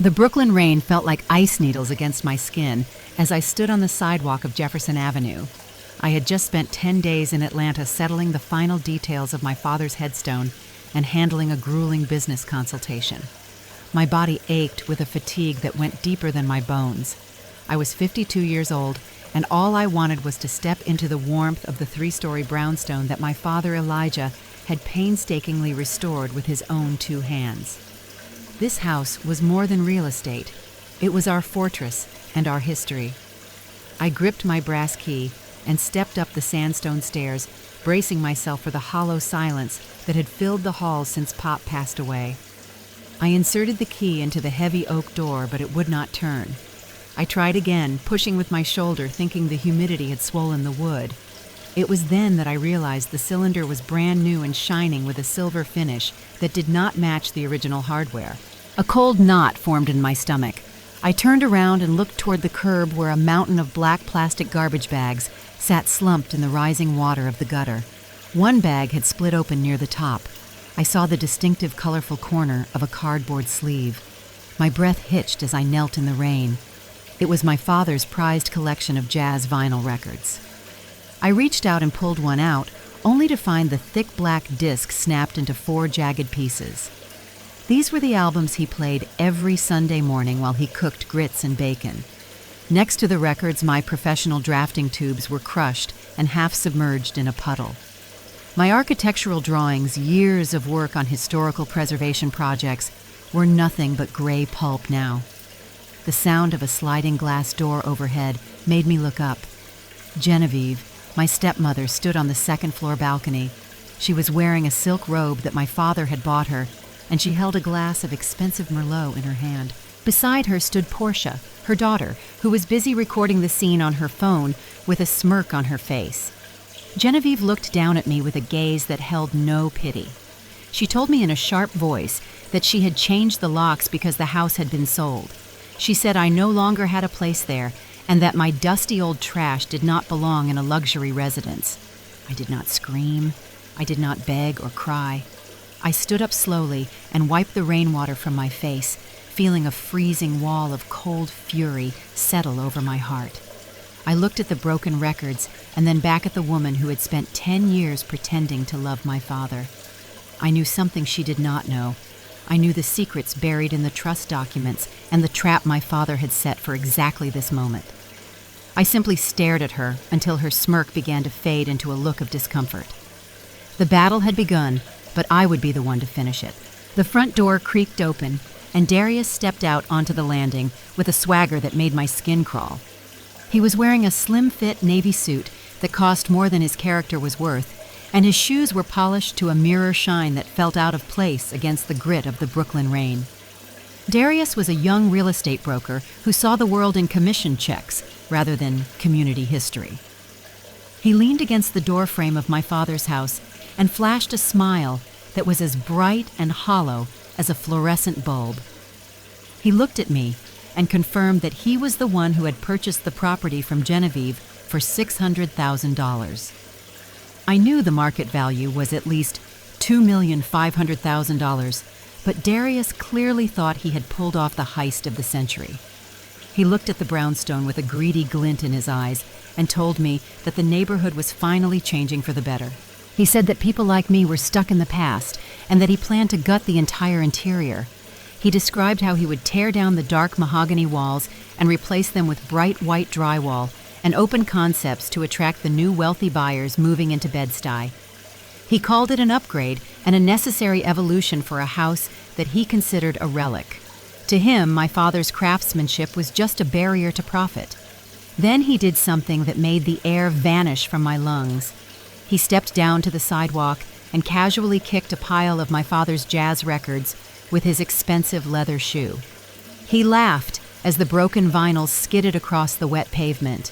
The Brooklyn rain felt like ice needles against my skin as I stood on the sidewalk of Jefferson Avenue. I had just spent 10 days in Atlanta settling the final details of my father's headstone and handling a grueling business consultation. My body ached with a fatigue that went deeper than my bones. I was 52 years old, and all I wanted was to step into the warmth of the 3-story brownstone that my father Elijah had painstakingly restored with his own 2 hands. This house was more than real estate. It was our fortress and our history. I gripped my brass key and stepped up the sandstone stairs, bracing myself for the hollow silence that had filled the halls since Pop passed away. I inserted the key into the heavy oak door, but it would not turn. I tried again, pushing with my shoulder, thinking the humidity had swollen the wood. It was then that I realized the cylinder was brand new and shining with a silver finish that did not match the original hardware. A cold knot formed in my stomach. I turned around and looked toward the curb where a mountain of black plastic garbage bags sat slumped in the rising water of the gutter. One bag had split open near the top. I saw the distinctive colorful corner of a cardboard sleeve. My breath hitched as I knelt in the rain. It was my father's prized collection of jazz vinyl records. I reached out and pulled one out, only to find the thick black disc snapped into 4 jagged pieces. These were the albums he played every Sunday morning while he cooked grits and bacon. Next to the records, my professional drafting tubes were crushed and half submerged in a puddle. My architectural drawings, years of work on historical preservation projects, were nothing but gray pulp now. The sound of a sliding glass door overhead made me look up. Genevieve, my stepmother, stood on the second-floor balcony. She was wearing a silk robe that my father had bought her, and she held a glass of expensive Merlot in her hand. Beside her stood Portia, her daughter, who was busy recording the scene on her phone with a smirk on her face. Genevieve looked down at me with a gaze that held no pity. She told me in a sharp voice that she had changed the locks because the house had been sold. She said I no longer had a place there, and that my dusty old trash did not belong in a luxury residence. I did not scream. I did not beg or cry. I stood up slowly and wiped the rainwater from my face, feeling a freezing wall of cold fury settle over my heart. I looked at the broken records and then back at the woman who had spent 10 years pretending to love my father. I knew something she did not know. I knew the secrets buried in the trust documents and the trap my father had set for exactly this moment. I simply stared at her until her smirk began to fade into a look of discomfort. The battle had begun, but I would be the one to finish it. The front door creaked open, and Darius stepped out onto the landing with a swagger that made my skin crawl. He was wearing a slim-fit navy suit that cost more than his character was worth, and his shoes were polished to a mirror shine that felt out of place against the grit of the Brooklyn rain. Darius was a young real estate broker who saw the world in commission checks rather than community history. He leaned against the doorframe of my father's house and flashed a smile that was as bright and hollow as a fluorescent bulb. He looked at me and confirmed that he was the one who had purchased the property from Genevieve for $600,000. I knew the market value was at least $2,500,000, but Darius clearly thought he had pulled off the heist of the century. He looked at the brownstone with a greedy glint in his eyes and told me that the neighborhood was finally changing for the better. He said that people like me were stuck in the past and that he planned to gut the entire interior. He described how he would tear down the dark mahogany walls and replace them with bright white drywall and open concepts to attract the new wealthy buyers moving into Bed-Stuy. He called it an upgrade and a necessary evolution for a house that he considered a relic. To him, my father's craftsmanship was just a barrier to profit. Then he did something that made the air vanish from my lungs. He stepped down to the sidewalk and casually kicked a pile of my father's jazz records with his expensive leather shoe. He laughed as the broken vinyls skidded across the wet pavement.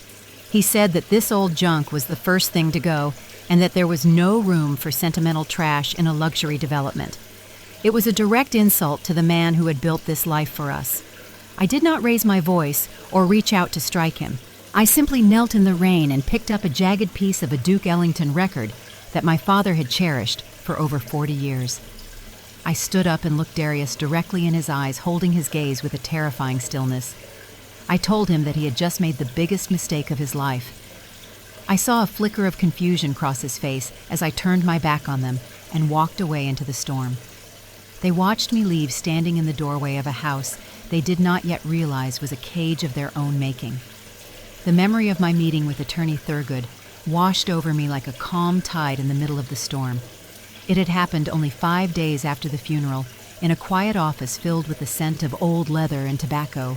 He said that this old junk was the first thing to go and that there was no room for sentimental trash in a luxury development. It was a direct insult to the man who had built this life for us. I did not raise my voice or reach out to strike him. I simply knelt in the rain and picked up a jagged piece of a Duke Ellington record that my father had cherished for over 40 years. I stood up and looked Darius directly in his eyes, holding his gaze with a terrifying stillness. I told him that he had just made the biggest mistake of his life. I saw a flicker of confusion cross his face as I turned my back on them and walked away into the storm. They watched me leave, standing in the doorway of a house they did not yet realize was a cage of their own making. The memory of my meeting with Attorney Thurgood washed over me like a calm tide in the middle of the storm. It had happened only 5 days after the funeral, in a quiet office filled with the scent of old leather and tobacco.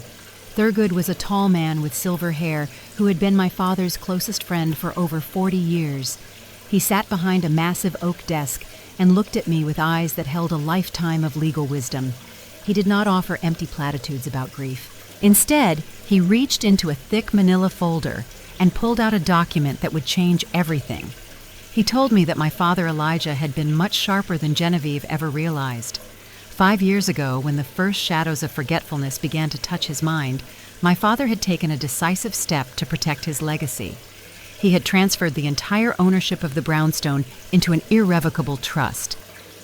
Thurgood was a tall man with silver hair who had been my father's closest friend for over 40 years. He sat behind a massive oak desk and looked at me with eyes that held a lifetime of legal wisdom. He did not offer empty platitudes about grief. Instead, he reached into a thick manila folder and pulled out a document that would change everything. He told me that my father Elijah had been much sharper than Genevieve ever realized. 5 years ago, when the first shadows of forgetfulness began to touch his mind, my father had taken a decisive step to protect his legacy. He had transferred the entire ownership of the brownstone into an irrevocable trust.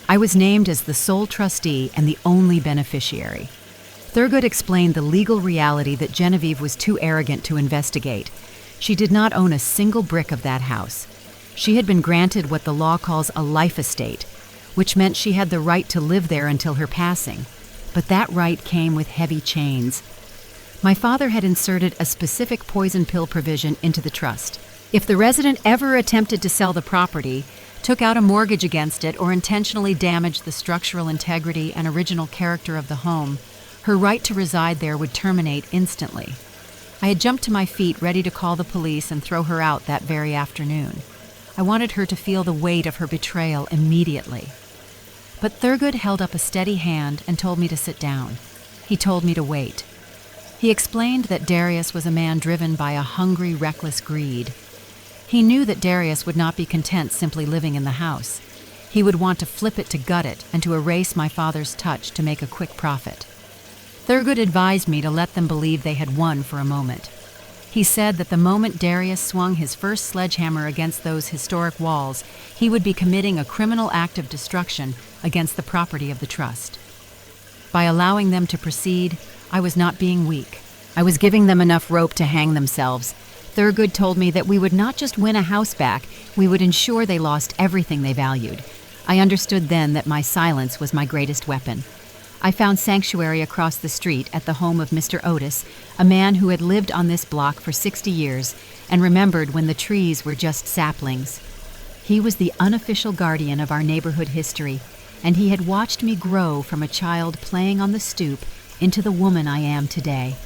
I was named as the sole trustee and the only beneficiary. Thurgood explained the legal reality that Genevieve was too arrogant to investigate. She did not own a single brick of that house. She had been granted what the law calls a life estate, which meant she had the right to live there until her passing. But that right came with heavy chains. My father had inserted a specific poison pill provision into the trust. If the resident ever attempted to sell the property, took out a mortgage against it, or intentionally damaged the structural integrity and original character of the home, her right to reside there would terminate instantly. I had jumped to my feet, ready to call the police and throw her out that very afternoon. I wanted her to feel the weight of her betrayal immediately. But Thurgood held up a steady hand and told me to sit down. He told me to wait. He explained that Darius was a man driven by a hungry, reckless greed. He knew that Darius would not be content simply living in the house. He would want to flip it, to gut it, and to erase my father's touch to make a quick profit. Thurgood advised me to let them believe they had won for a moment. He said that the moment Darius swung his first sledgehammer against those historic walls, he would be committing a criminal act of destruction against the property of the trust. By allowing them to proceed, I was not being weak. I was giving them enough rope to hang themselves. Thurgood told me that we would not just win a house back, we would ensure they lost everything they valued. I understood then that my silence was my greatest weapon. I found sanctuary across the street at the home of Mr. Otis, a man who had lived on this block for 60 years and remembered when the trees were just saplings. He was the unofficial guardian of our neighborhood history, and he had watched me grow from a child playing on the stoop into the woman I am today.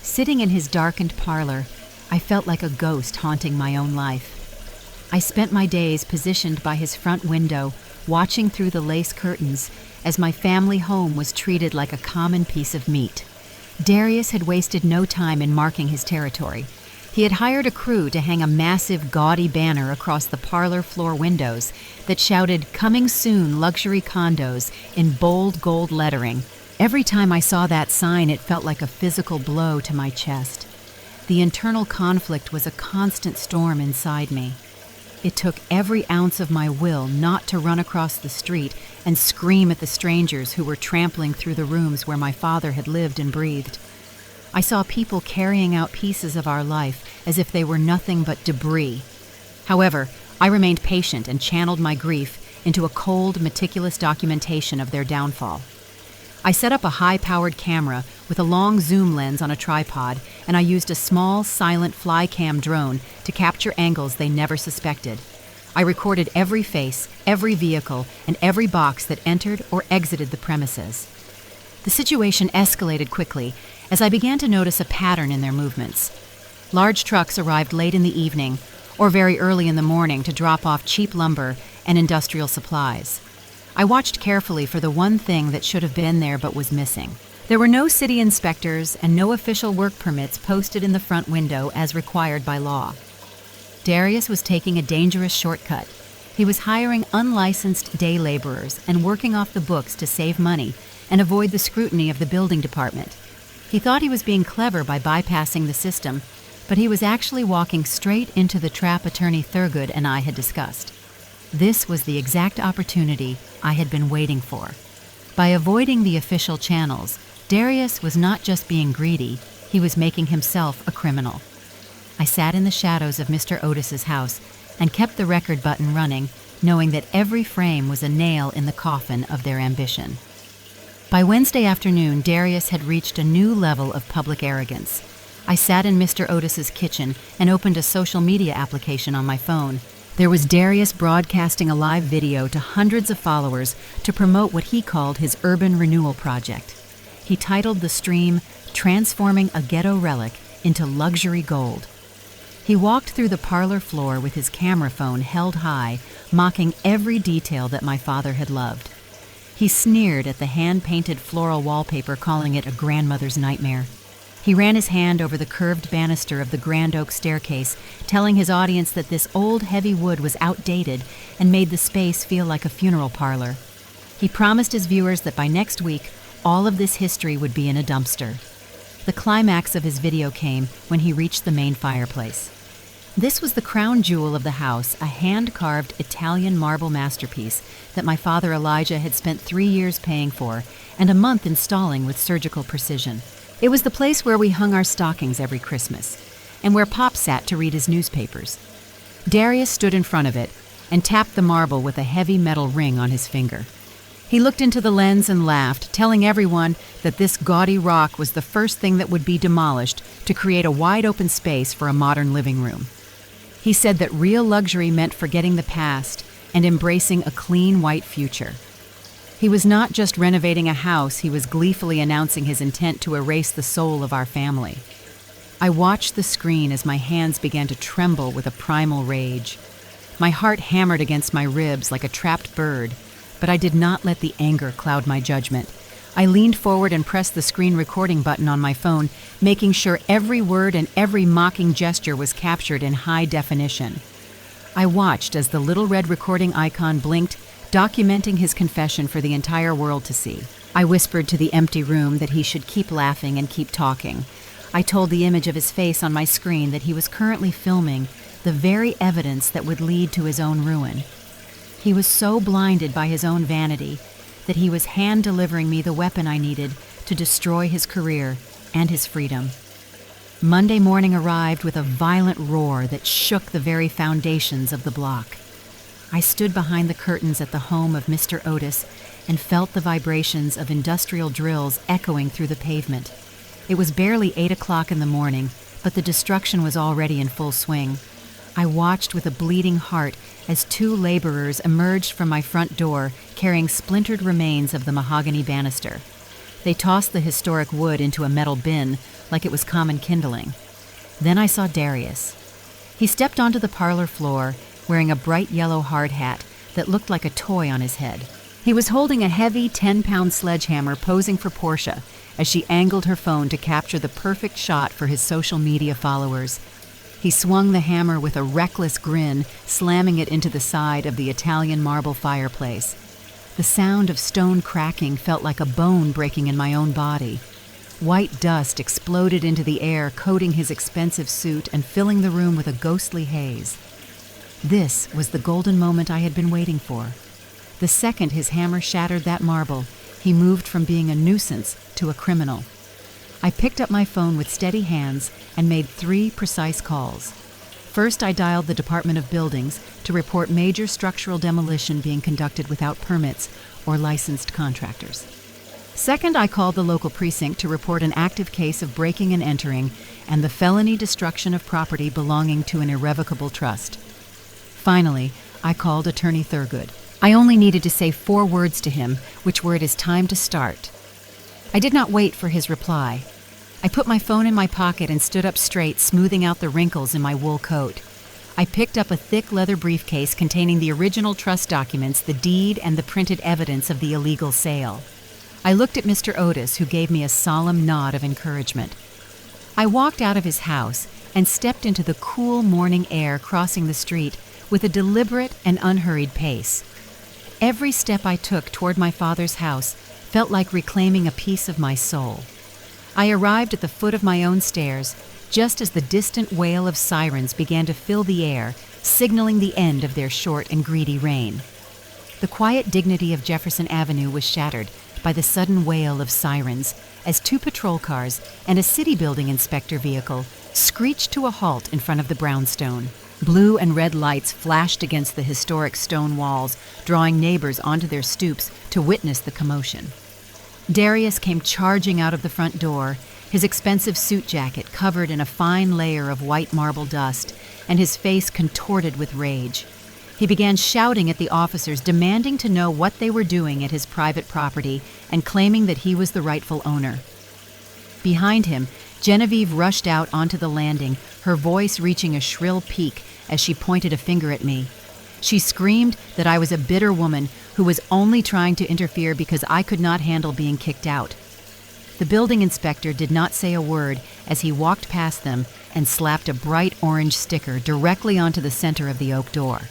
Sitting in his darkened parlor, I felt like a ghost haunting my own life. I spent my days positioned by his front window, watching through the lace curtains as my family home was treated like a common piece of meat. Darius had wasted no time in marking his territory. He had hired a crew to hang a massive, gaudy banner across the parlor floor windows that shouted, "Coming soon, luxury condos," in bold gold lettering. Every time I saw that sign, it felt like a physical blow to my chest. The internal conflict was a constant storm inside me. It took every ounce of my will not to run across the street and scream at the strangers who were trampling through the rooms where my father had lived and breathed. I saw people carrying out pieces of our life as if they were nothing but debris. However, I remained patient and channeled my grief into a cold, meticulous documentation of their downfall. I set up a high-powered camera with a long zoom lens on a tripod, and I used a small, silent fly-cam drone to capture angles they never suspected. I recorded every face, every vehicle, and every box that entered or exited the premises. The situation escalated quickly as I began to notice a pattern in their movements. Large trucks arrived late in the evening or very early in the morning to drop off cheap lumber and industrial supplies. I watched carefully for the one thing that should have been there but was missing. There were no city inspectors and no official work permits posted in the front window as required by law. Darius was taking a dangerous shortcut. He was hiring unlicensed day laborers and working off the books to save money and avoid the scrutiny of the building department. He thought he was being clever by bypassing the system, but he was actually walking straight into the trap Attorney Thurgood and I had discussed. This was the exact opportunity I had been waiting for. By avoiding the official channels, Darius was not just being greedy, he was making himself a criminal. I sat in the shadows of Mr. Otis's house and kept the record button running, knowing that every frame was a nail in the coffin of their ambition. By Wednesday afternoon, Darius had reached a new level of public arrogance. I sat in Mr. Otis's kitchen and opened a social media application on my phone. There was Darius broadcasting a live video to hundreds of followers to promote what he called his urban renewal project. He titled the stream, "Transforming a Ghetto Relic into Luxury Gold." He walked through the parlor floor with his camera phone held high, mocking every detail that my father had loved. He sneered at the hand-painted floral wallpaper, calling it a grandmother's nightmare. He ran his hand over the curved banister of the grand oak staircase, telling his audience that this old heavy wood was outdated and made the space feel like a funeral parlor. He promised his viewers that by next week, all of this history would be in a dumpster. The climax of his video came when he reached the main fireplace. This was the crown jewel of the house, a hand-carved Italian marble masterpiece that my father Elijah had spent 3 years paying for and a month installing with surgical precision. It was the place where we hung our stockings every Christmas, and where Pop sat to read his newspapers. Darius stood in front of it and tapped the marble with a heavy metal ring on his finger. He looked into the lens and laughed, telling everyone that this gaudy rock was the first thing that would be demolished to create a wide-open space for a modern living room. He said that real luxury meant forgetting the past and embracing a clean white future. He was not just renovating a house, he was gleefully announcing his intent to erase the soul of our family. I watched the screen as my hands began to tremble with a primal rage. My heart hammered against my ribs like a trapped bird, but I did not let the anger cloud my judgment. I leaned forward and pressed the screen recording button on my phone, making sure every word and every mocking gesture was captured in high definition. I watched as the little red recording icon blinked, documenting his confession for the entire world to see. I whispered to the empty room that he should keep laughing and keep talking. I told the image of his face on my screen that he was currently filming the very evidence that would lead to his own ruin. He was so blinded by his own vanity that he was hand-delivering me the weapon I needed to destroy his career and his freedom. Monday morning arrived with a violent roar that shook the very foundations of the block. I stood behind the curtains at the home of Mr. Otis and felt the vibrations of industrial drills echoing through the pavement. It was barely 8 o'clock in the morning, but the destruction was already in full swing. I watched with a bleeding heart as 2 laborers emerged from my front door carrying splintered remains of the mahogany banister. They tossed the historic wood into a metal bin like it was common kindling. Then I saw Darius. He stepped onto the parlor floor, wearing a bright yellow hard hat that looked like a toy on his head. He was holding a heavy 10-pound sledgehammer posing for Portia as she angled her phone to capture the perfect shot for his social media followers. He swung the hammer with a reckless grin, slamming it into the side of the Italian marble fireplace. The sound of stone cracking felt like a bone breaking in my own body. White dust exploded into the air, coating his expensive suit and filling the room with a ghostly haze. This was the golden moment I had been waiting for. The second his hammer shattered that marble, he moved from being a nuisance to a criminal. I picked up my phone with steady hands and made 3 precise calls. First, I dialed the Department of Buildings to report major structural demolition being conducted without permits or licensed contractors. Second, I called the local precinct to report an active case of breaking and entering and the felony destruction of property belonging to an irrevocable trust. Finally, I called Attorney Thurgood. I only needed to say 4 words to him, which were "It is time to start." I did not wait for his reply. I put my phone in my pocket and stood up straight, smoothing out the wrinkles in my wool coat. I picked up a thick leather briefcase containing the original trust documents, the deed, and the printed evidence of the illegal sale. I looked at Mr. Otis, who gave me a solemn nod of encouragement. I walked out of his house and stepped into the cool morning air, crossing the street with a deliberate and unhurried pace. Every step I took toward my father's house felt like reclaiming a piece of my soul. I arrived at the foot of my own stairs just as the distant wail of sirens began to fill the air, signaling the end of their short and greedy reign. The quiet dignity of Jefferson Avenue was shattered by the sudden wail of sirens as 2 patrol cars and a city building inspector vehicle screeched to a halt in front of the brownstone. Blue and red lights flashed against the historic stone walls, drawing neighbors onto their stoops to witness the commotion. Darius came charging out of the front door, his expensive suit jacket covered in a fine layer of white marble dust, and his face contorted with rage. He began shouting at the officers, demanding to know what they were doing at his private property and claiming that he was the rightful owner. Behind him, Genevieve rushed out onto the landing, her voice reaching a shrill peak as she pointed a finger at me. She screamed that I was a bitter woman who was only trying to interfere because I could not handle being kicked out. The building inspector did not say a word as he walked past them and slapped a bright orange sticker directly onto the center of the oak door.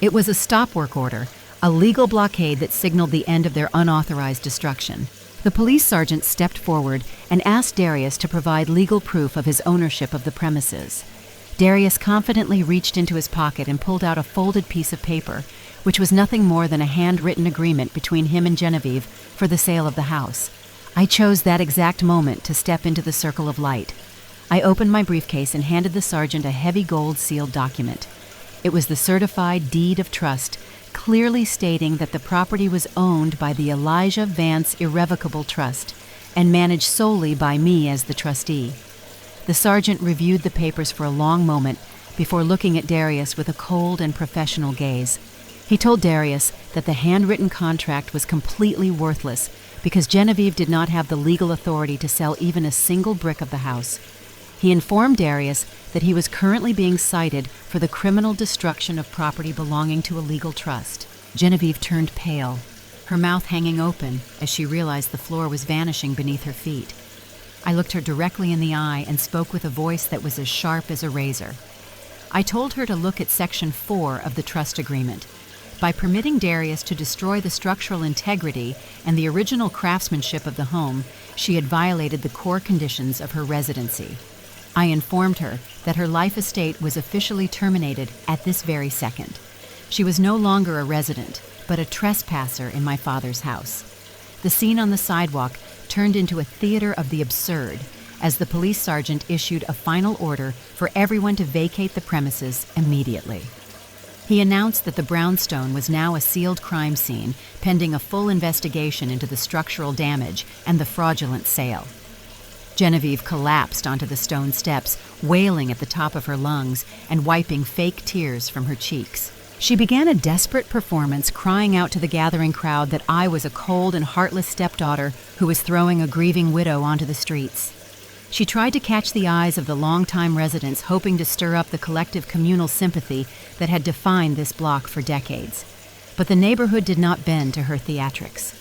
It was a stop work order, a legal blockade that signaled the end of their unauthorized destruction. The police sergeant stepped forward and asked Darius to provide legal proof of his ownership of the premises. Darius confidently reached into his pocket and pulled out a folded piece of paper, which was nothing more than a handwritten agreement between him and Genevieve for the sale of the house. I chose that exact moment to step into the circle of light. I opened my briefcase and handed the sergeant a heavy gold-sealed document. It was the certified deed of trust, clearly stating that the property was owned by the Elijah Vance Irrevocable Trust and managed solely by me as the trustee. The sergeant reviewed the papers for a long moment before looking at Darius with a cold and professional gaze. He told Darius that the handwritten contract was completely worthless because Genevieve did not have the legal authority to sell even a single brick of the house. He informed Darius that he was currently being cited for the criminal destruction of property belonging to a legal trust. Genevieve turned pale, her mouth hanging open as she realized the floor was vanishing beneath her feet. I looked her directly in the eye and spoke with a voice that was as sharp as a razor. I told her to look at Section 4 of the trust agreement. By permitting Darius to destroy the structural integrity and the original craftsmanship of the home, she had violated the core conditions of her residency. I informed her that her life estate was officially terminated at this very second. She was no longer a resident, but a trespasser in my father's house. The scene on the sidewalk turned into a theater of the absurd as the police sergeant issued a final order for everyone to vacate the premises immediately. He announced that the brownstone was now a sealed crime scene, pending a full investigation into the structural damage and the fraudulent sale. Genevieve collapsed onto the stone steps, wailing at the top of her lungs and wiping fake tears from her cheeks. She began a desperate performance, crying out to the gathering crowd that I was a cold and heartless stepdaughter who was throwing a grieving widow onto the streets. She tried to catch the eyes of the longtime residents, hoping to stir up the collective communal sympathy that had defined this block for decades. But the neighborhood did not bend to her theatrics.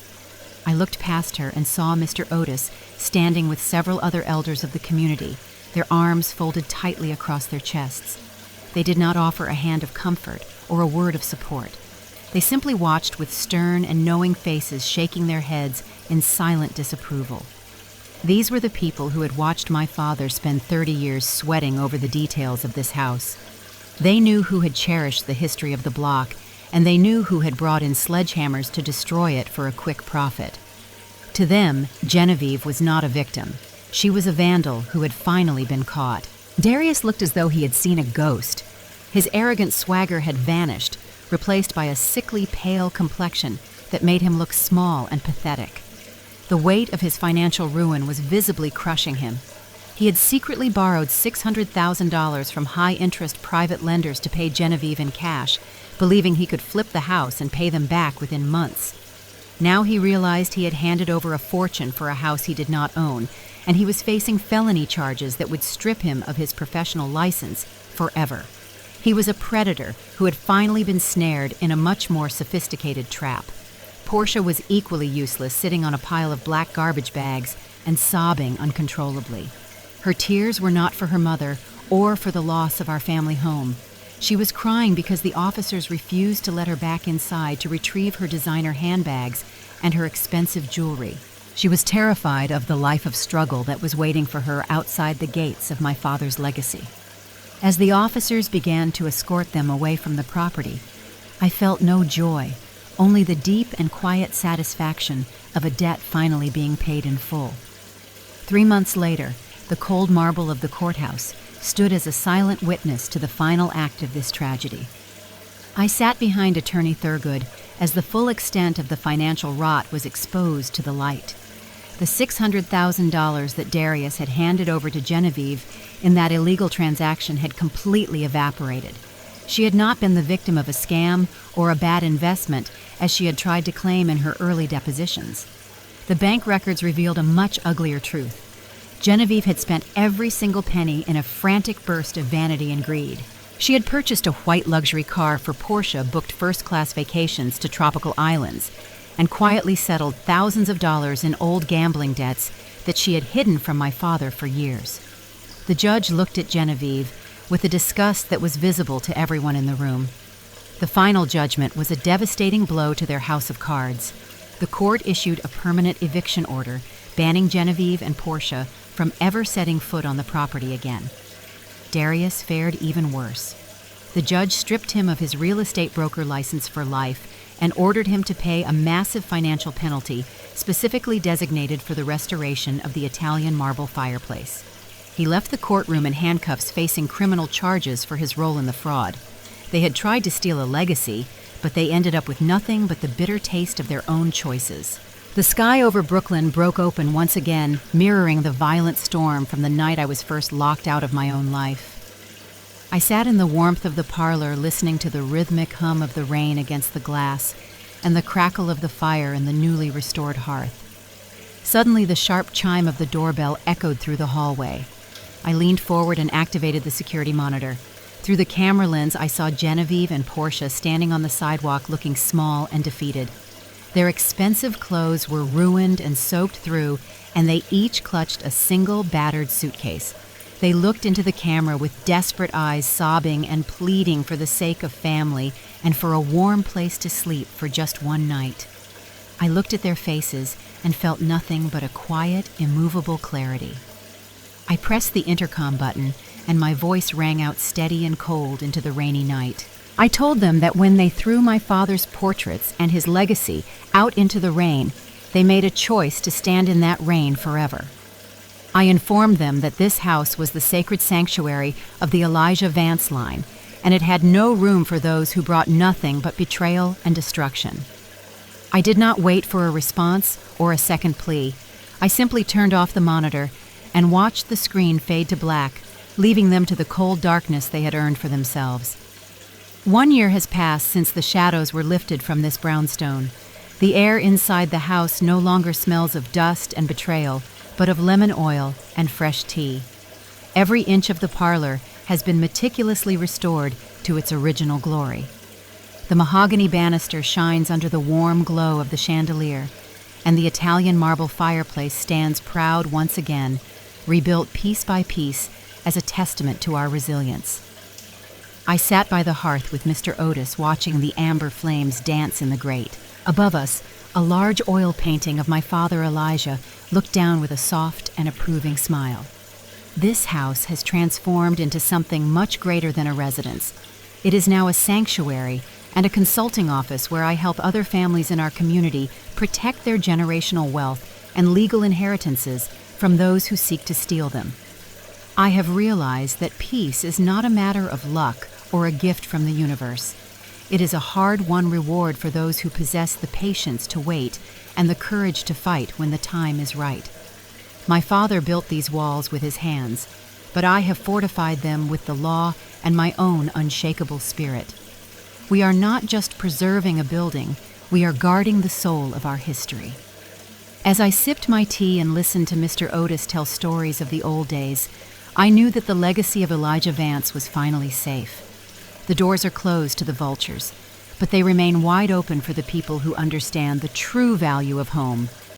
I looked past her and saw Mr. Otis standing with several other elders of the community, their arms folded tightly across their chests. They did not offer a hand of comfort or a word of support. They simply watched with stern and knowing faces, shaking their heads in silent disapproval. These were the people who had watched my father spend 30 years sweating over the details of this house. They knew who had cherished the history of the block, and they knew who had brought in sledgehammers to destroy it for a quick profit. To them, Genevieve was not a victim. She was a vandal who had finally been caught. Darius looked as though he had seen a ghost. His arrogant swagger had vanished, replaced by a sickly, pale complexion that made him look small and pathetic. The weight of his financial ruin was visibly crushing him. He had secretly borrowed $600,000 from high-interest private lenders to pay Genevieve in cash, believing he could flip the house and pay them back within months. Now he realized he had handed over a fortune for a house he did not own, and he was facing felony charges that would strip him of his professional license forever. He was a predator who had finally been snared in a much more sophisticated trap. Portia was equally useless, sitting on a pile of black garbage bags and sobbing uncontrollably. Her tears were not for her mother or for the loss of our family home. She was crying because the officers refused to let her back inside to retrieve her designer handbags and her expensive jewelry. She was terrified of the life of struggle that was waiting for her outside the gates of my father's legacy. As the officers began to escort them away from the property, I felt no joy, only the deep and quiet satisfaction of a debt finally being paid in full. 3 months later, the cold marble of the courthouse stood as a silent witness to the final act of this tragedy. I sat behind Attorney Thurgood as the full extent of the financial rot was exposed to the light. The $600,000 that Darius had handed over to Genevieve in that illegal transaction had completely evaporated. She had not been the victim of a scam or a bad investment, as she had tried to claim in her early depositions. The bank records revealed a much uglier truth. Genevieve had spent every single penny in a frantic burst of vanity and greed. She had purchased a white luxury car for Portia, booked first-class vacations to tropical islands, and quietly settled thousands of dollars in old gambling debts that she had hidden from my father for years. The judge looked at Genevieve with a disgust that was visible to everyone in the room. The final judgment was a devastating blow to their house of cards. The court issued a permanent eviction order banning Genevieve and Portia from ever setting foot on the property again. Darius fared even worse. The judge stripped him of his real estate broker license for life and ordered him to pay a massive financial penalty specifically designated for the restoration of the Italian marble fireplace. He left the courtroom in handcuffs, facing criminal charges for his role in the fraud. They had tried to steal a legacy, but they ended up with nothing but the bitter taste of their own choices. The sky over Brooklyn broke open once again, mirroring the violent storm from the night I was first locked out of my own life. I sat in the warmth of the parlor, listening to the rhythmic hum of the rain against the glass and the crackle of the fire in the newly restored hearth. Suddenly, the sharp chime of the doorbell echoed through the hallway. I leaned forward and activated the security monitor. Through the camera lens, I saw Genevieve and Portia standing on the sidewalk, looking small and defeated. Their expensive clothes were ruined and soaked through, and they each clutched a single battered suitcase. They looked into the camera with desperate eyes, sobbing and pleading for the sake of family and for a warm place to sleep for just one night. I looked at their faces and felt nothing but a quiet, immovable clarity. I pressed the intercom button, and my voice rang out steady and cold into the rainy night. I told them that when they threw my father's portraits and his legacy out into the rain, they made a choice to stand in that rain forever. I informed them that this house was the sacred sanctuary of the Elijah Vance line, and it had no room for those who brought nothing but betrayal and destruction. I did not wait for a response or a second plea. I simply turned off the monitor and watched the screen fade to black, leaving them to the cold darkness they had earned for themselves. 1 year has passed since the shadows were lifted from this brownstone. The air inside the house no longer smells of dust and betrayal, but of lemon oil and fresh tea. Every inch of the parlor has been meticulously restored to its original glory. The mahogany banister shines under the warm glow of the chandelier, and the Italian marble fireplace stands proud once again, rebuilt piece by piece as a testament to our resilience. I sat by the hearth with Mr. Otis, watching the amber flames dance in the grate. Above us, a large oil painting of my father Elijah looked down with a soft and approving smile. This house has transformed into something much greater than a residence. It is now a sanctuary and a consulting office where I help other families in our community protect their generational wealth and legal inheritances from those who seek to steal them. I have realized that peace is not a matter of luck or a gift from the universe. It is a hard-won reward for those who possess the patience to wait and the courage to fight when the time is right. My father built these walls with his hands, but I have fortified them with the law and my own unshakable spirit. We are not just preserving a building, we are guarding the soul of our history. As I sipped my tea and listened to Mr. Otis tell stories of the old days, I knew that the legacy of Elijah Vance was finally safe. The doors are closed to the vultures, but they remain wide open for the people who understand the true value of home.